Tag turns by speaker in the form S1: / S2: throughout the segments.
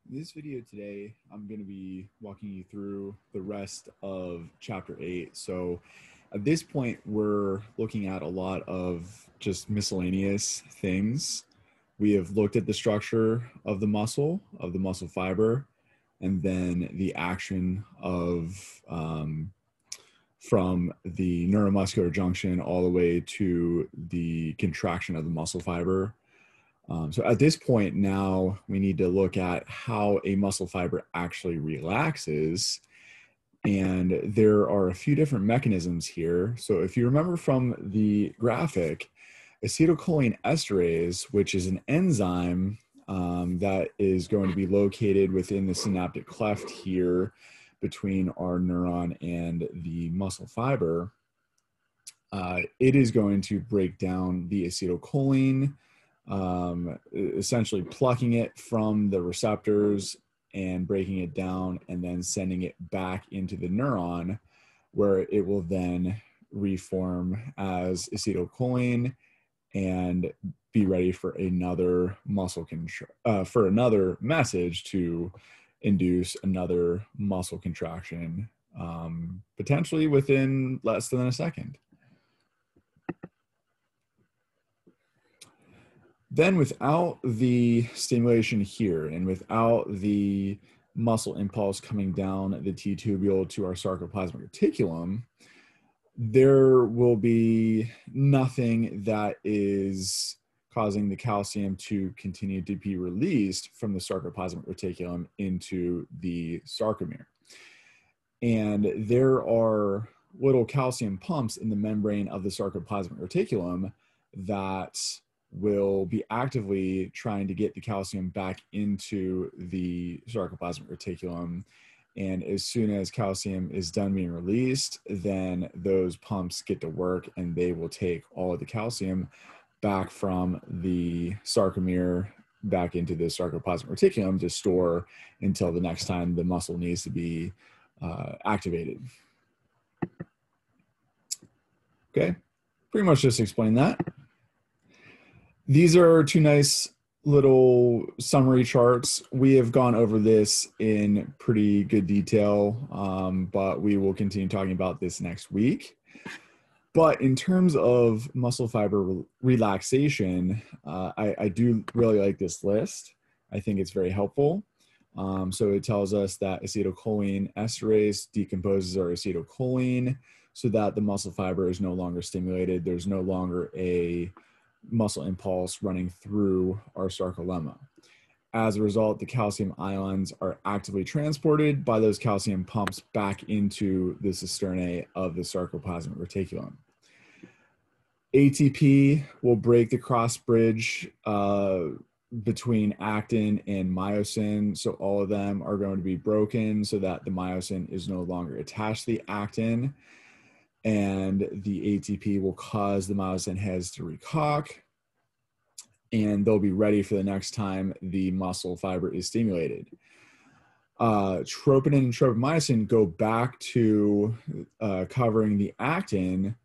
S1: In this video today, I'm going to be walking you through the rest of chapter 8. So at this point, we're looking at a lot of just miscellaneous things. We have looked at the structure of the muscle fiber, and then the action of from the neuromuscular junction all the way to the contraction of the muscle fiber. So at this point now, we need to look at how a muscle fiber actually relaxes. And there are a few different mechanisms here. So if you remember from the graphic, acetylcholine esterase, which is an enzyme that is going to be located within the synaptic cleft here between our neuron and the muscle fiber, it is going to break down the acetylcholine, essentially plucking it from the receptors and breaking it down and then sending it back into the neuron, where it will then reform as acetylcholine and be ready for another for another message to induce another muscle contraction, potentially within less than a second. Then without the stimulation here and without the muscle impulse coming down the T-tubule to our sarcoplasmic reticulum, there will be nothing that is causing the calcium to continue to be released from the sarcoplasmic reticulum into the sarcomere. And there are little calcium pumps in the membrane of the sarcoplasmic reticulum that will be actively trying to get the calcium back into the sarcoplasmic reticulum. And as soon as calcium is done being released, then those pumps get to work and they will take all of the calcium back from the sarcomere back into the sarcoplasmic reticulum to store until the next time the muscle needs to be activated. Okay, pretty much just explain that. These are two nice little summary charts. We have gone over this in pretty good detail, but we will continue talking about this next week. But in terms of muscle fiber relaxation, I do really like this list. I think it's very helpful. So it tells us that acetylcholine esterase decomposes our acetylcholine so that the muscle fiber is no longer stimulated. There's no longer a muscle impulse running through our sarcolemma. As a result, the calcium ions are actively transported by those calcium pumps back into the cisternae of the sarcoplasmic reticulum. ATP will break the cross bridge between actin and myosin, so all of them are going to be broken so that the myosin is no longer attached to the actin, and the ATP will cause the myosin heads to recock, and they'll be ready for the next time the muscle fiber is stimulated. Troponin and tropomyosin go back to covering the actin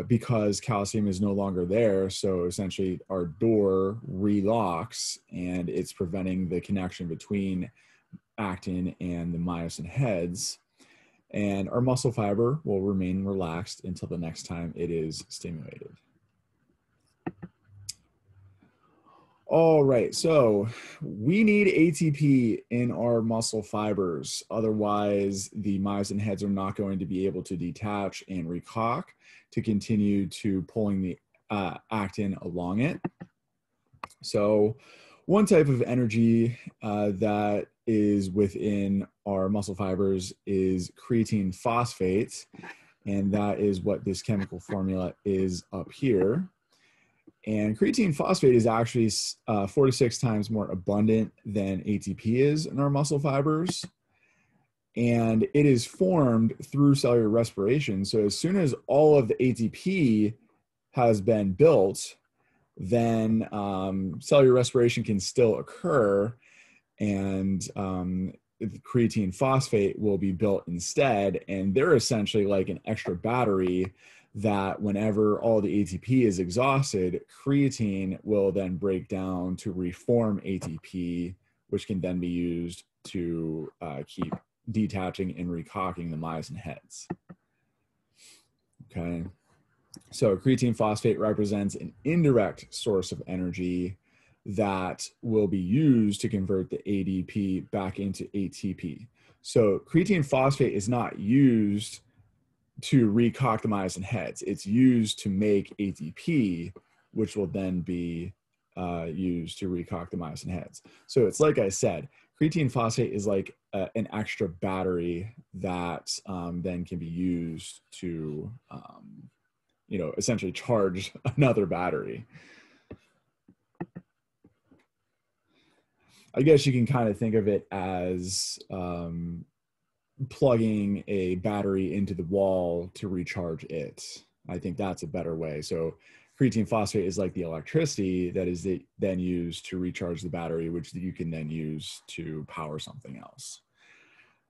S1: because calcium is no longer there. So essentially our door relocks and it's preventing the connection between actin and the myosin heads. And our muscle fiber will remain relaxed until the next time it is stimulated. All right, so we need ATP in our muscle fibers. Otherwise, the myosin heads are not going to be able to detach and recock to continue to pulling the actin along it. So one type of energy that is within our muscle fibers is creatine phosphate, and that is what this chemical formula is up here. And creatine phosphate is actually 4 to 6 times more abundant than ATP is in our muscle fibers. And it is formed through cellular respiration. So as soon as all of the ATP has been built, then cellular respiration can still occur, and creatine phosphate will be built instead. And they're essentially like an extra battery that whenever all the ATP is exhausted, creatine will then break down to reform ATP which can then be used to keep detaching and recocking the myosin heads. Okay, so creatine phosphate represents an indirect source of energy that will be used to convert the ADP back into ATP. So creatine phosphate is not used to recock the myosin heads. It's used to make ATP, which will then be used to recock the myosin heads. So it's like I said, creatine phosphate is like an extra battery that then can be used to, essentially charge another battery. I guess you can kind of think of it as plugging a battery into the wall to recharge it. I think that's a better way. So creatine phosphate is like the electricity that is then used to recharge the battery, which you can then use to power something else.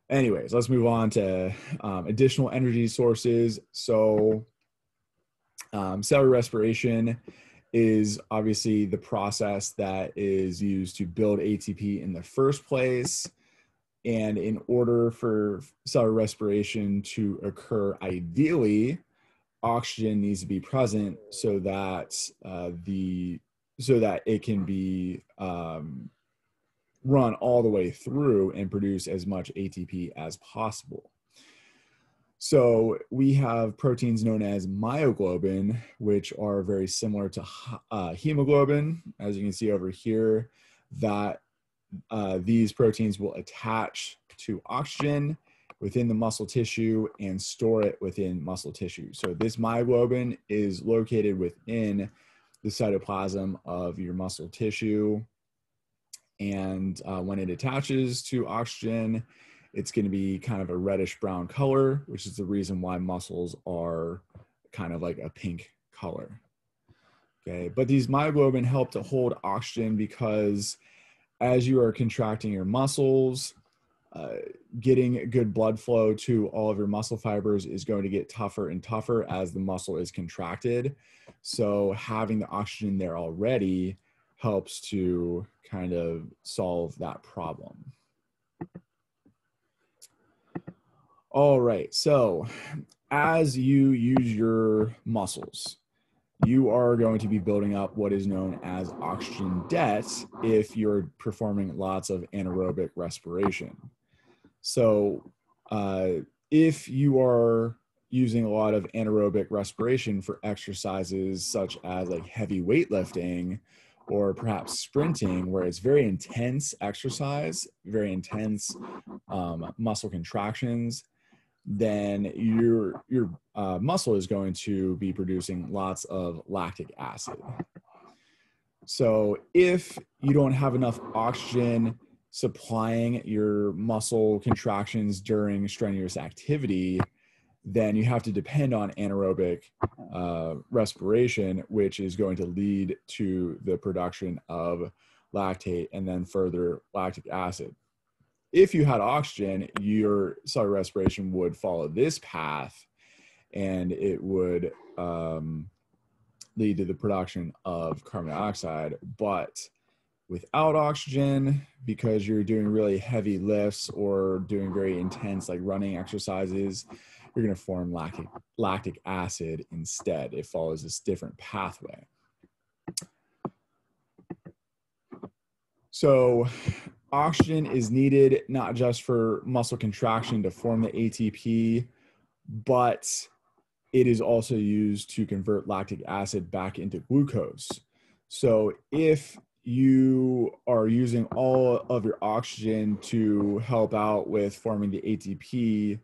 S1: Anyways, let's move on to additional energy sources. So cellular respiration is obviously the process that is used to build ATP in the first place. And in order for cellular respiration to occur, ideally, oxygen needs to be present so that it can be run all the way through and produce as much ATP as possible. So we have proteins known as myoglobin, which are very similar to hemoglobin, as you can see over here, that these proteins will attach to oxygen within the muscle tissue and store it within muscle tissue. So this myoglobin is located within the cytoplasm of your muscle tissue. And when it attaches to oxygen, it's going to be kind of a reddish brown color, which is the reason why muscles are kind of like a pink color. Okay, but these myoglobin help to hold oxygen because as you are contracting your muscles, getting good blood flow to all of your muscle fibers is going to get tougher and tougher as the muscle is contracted. So having the oxygen there already helps to kind of solve that problem. All right, so as you use your muscles, you are going to be building up what is known as oxygen debt if you're performing lots of anaerobic respiration. So if you are using a lot of anaerobic respiration for exercises such as like heavy weightlifting or perhaps sprinting, where it's very intense exercise, very intense muscle contractions, then your muscle is going to be producing lots of lactic acid. So if you don't have enough oxygen supplying your muscle contractions during strenuous activity, then you have to depend on anaerobic respiration, which is going to lead to the production of lactate and then further lactic acid. If you had oxygen, your cellular respiration would follow this path and it would lead to the production of carbon dioxide. But without oxygen, because you're doing really heavy lifts or doing very intense like running exercises, you're going to form lactic acid instead. It follows this different pathway. So oxygen is needed not just for muscle contraction to form the ATP, but it is also used to convert lactic acid back into glucose. So if you are using all of your oxygen to help out with forming the ATP,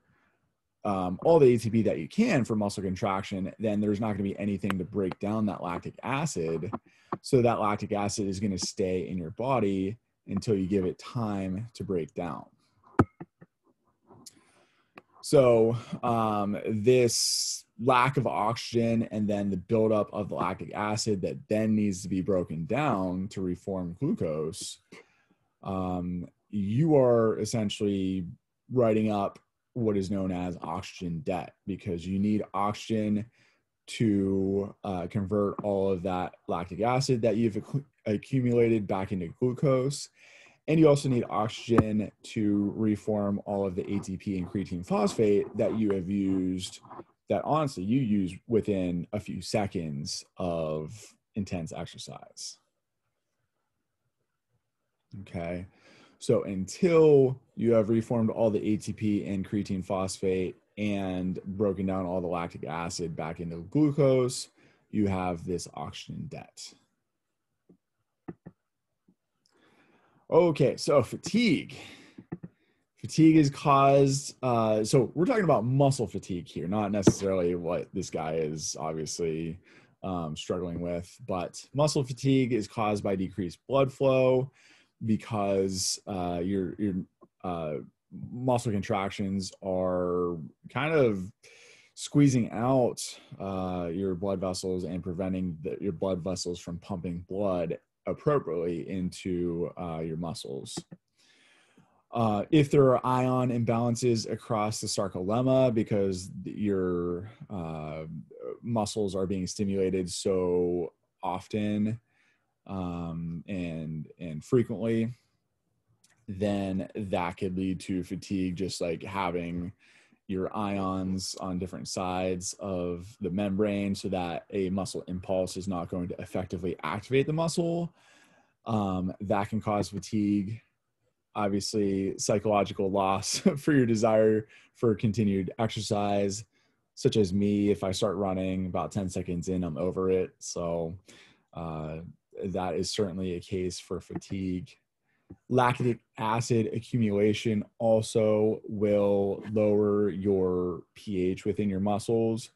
S1: all the ATP that you can for muscle contraction, then there's not going to be anything to break down that lactic acid. So that lactic acid is going to stay in your body until you give it time to break down. So this lack of oxygen and then the buildup of the lactic acid that then needs to be broken down to reform glucose, you are essentially writing up what is known as oxygen debt, because you need oxygen to convert all of that lactic acid that you've accumulated back into glucose. And you also need oxygen to reform all of the ATP and creatine phosphate that you have used, that honestly you use within a few seconds of intense exercise. Okay. So until you have reformed all the ATP and creatine phosphate and broken down all the lactic acid back into glucose, you have this oxygen debt. Okay, so fatigue. Fatigue is caused, so we're talking about muscle fatigue here, not necessarily what this guy is obviously struggling with, but muscle fatigue is caused by decreased blood flow because your muscle contractions are kind of squeezing out your blood vessels and preventing your blood vessels from pumping blood appropriately into your muscles. If there are ion imbalances across the sarcolemma because your muscles are being stimulated so often and frequently, then that could lead to fatigue, just like having your ions on different sides of the membrane so that a muscle impulse is not going to effectively activate the muscle. That can cause fatigue. Obviously, psychological loss for your desire for continued exercise, such as me. If I start running about 10 seconds in, I'm over it. So that is certainly a case for fatigue. Lactic acid accumulation also will lower your pH within your muscles,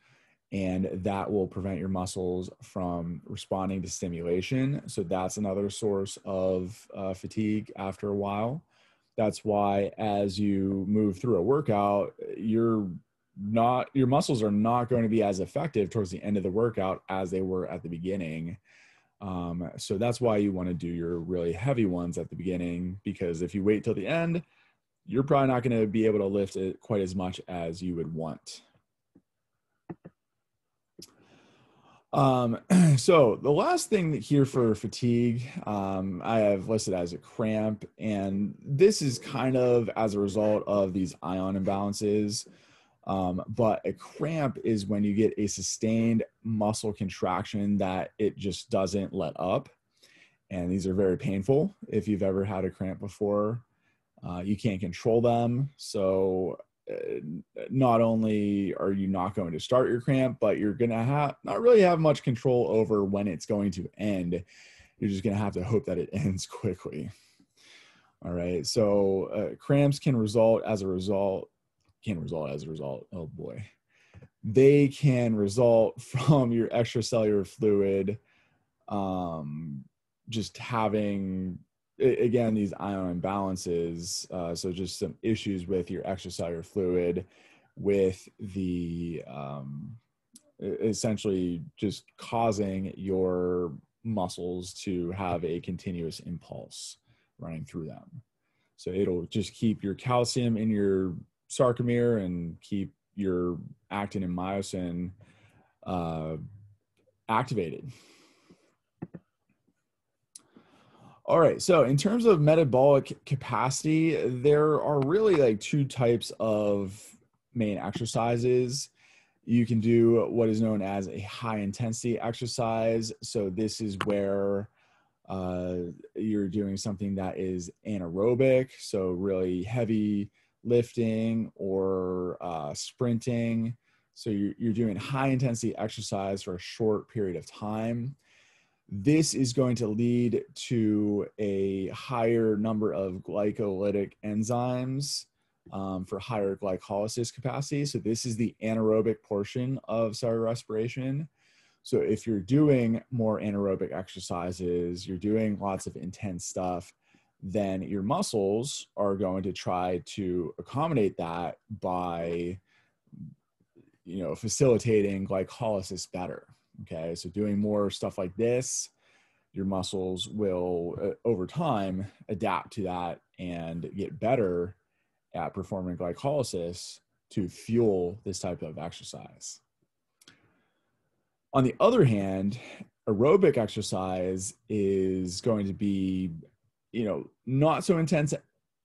S1: and that will prevent your muscles from responding to stimulation. So that's another source of fatigue after a while. That's why as you move through a workout, your muscles are not going to be as effective towards the end of the workout as they were at the beginning. So that's why you want to do your really heavy ones at the beginning, because if you wait till the end, you're probably not going to be able to lift it quite as much as you would want. So the last thing here for fatigue, I have listed as a cramp, and this is kind of as a result of these ion imbalances. But a cramp is when you get a sustained muscle contraction that it just doesn't let up. And these are very painful. If you've ever had a cramp before, you can't control them. So not only are you not going to start your cramp, but you're going to not really have much control over when it's going to end. You're just going to have to hope that it ends quickly. All right. So cramps can result as a result. Oh boy. They can result from your extracellular fluid just having, again, these ion imbalances. So just some issues with your extracellular fluid, with the essentially just causing your muscles to have a continuous impulse running through them. So it'll just keep your calcium in your sarcomere and keep your actin and myosin activated. All right, so in terms of metabolic capacity, there are really like two types of main exercises. You can do what is known as a high intensity exercise. So this is where you're doing something that is anaerobic, so really heavy lifting or sprinting. So you're doing high intensity exercise for a short period of time. This is going to lead to a higher number of glycolytic enzymes for higher glycolysis capacity. So this is the anaerobic portion of cellular respiration. So if you're doing more anaerobic exercises, you're doing lots of intense stuff, then your muscles are going to try to accommodate that by, facilitating glycolysis better. Okay, so doing more stuff like this, your muscles will, over time, adapt to that and get better at performing glycolysis to fuel this type of exercise. On the other hand, aerobic exercise is going to be not so intense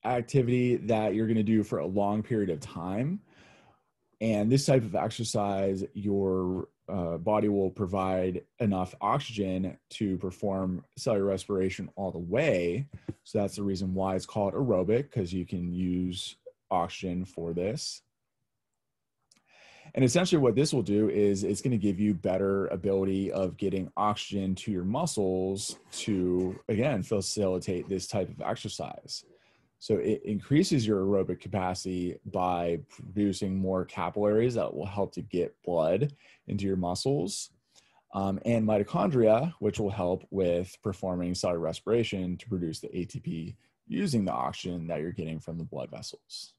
S1: activity that you're going to do for a long period of time. And this type of exercise, your body will provide enough oxygen to perform cellular respiration all the way. So that's the reason why it's called aerobic, because you can use oxygen for this. And essentially what this will do is it's going to give you better ability of getting oxygen to your muscles to, again, facilitate this type of exercise. So it increases your aerobic capacity by producing more capillaries that will help to get blood into your muscles, and mitochondria, which will help with performing cellular respiration to produce the ATP using the oxygen that you're getting from the blood vessels.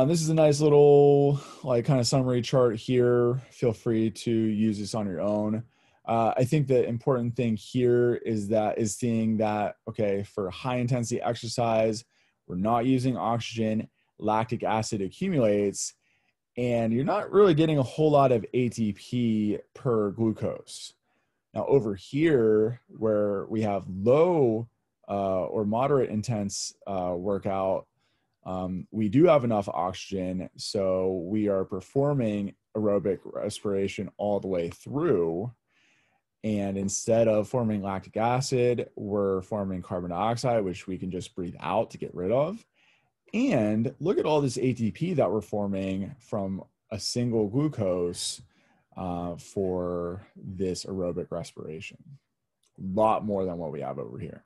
S1: This is a nice little kind of summary chart here. Feel free to use this on your own. I think the important thing here is seeing that, okay, for high intensity exercise, we're not using oxygen, lactic acid accumulates, and you're not really getting a whole lot of ATP per glucose. Now over here, where we have low or moderate intense workout, we do have enough oxygen, so we are performing aerobic respiration all the way through. And instead of forming lactic acid, we're forming carbon dioxide, which we can just breathe out to get rid of. And look at all this ATP that we're forming from a single glucose for this aerobic respiration. A lot more than what we have over here.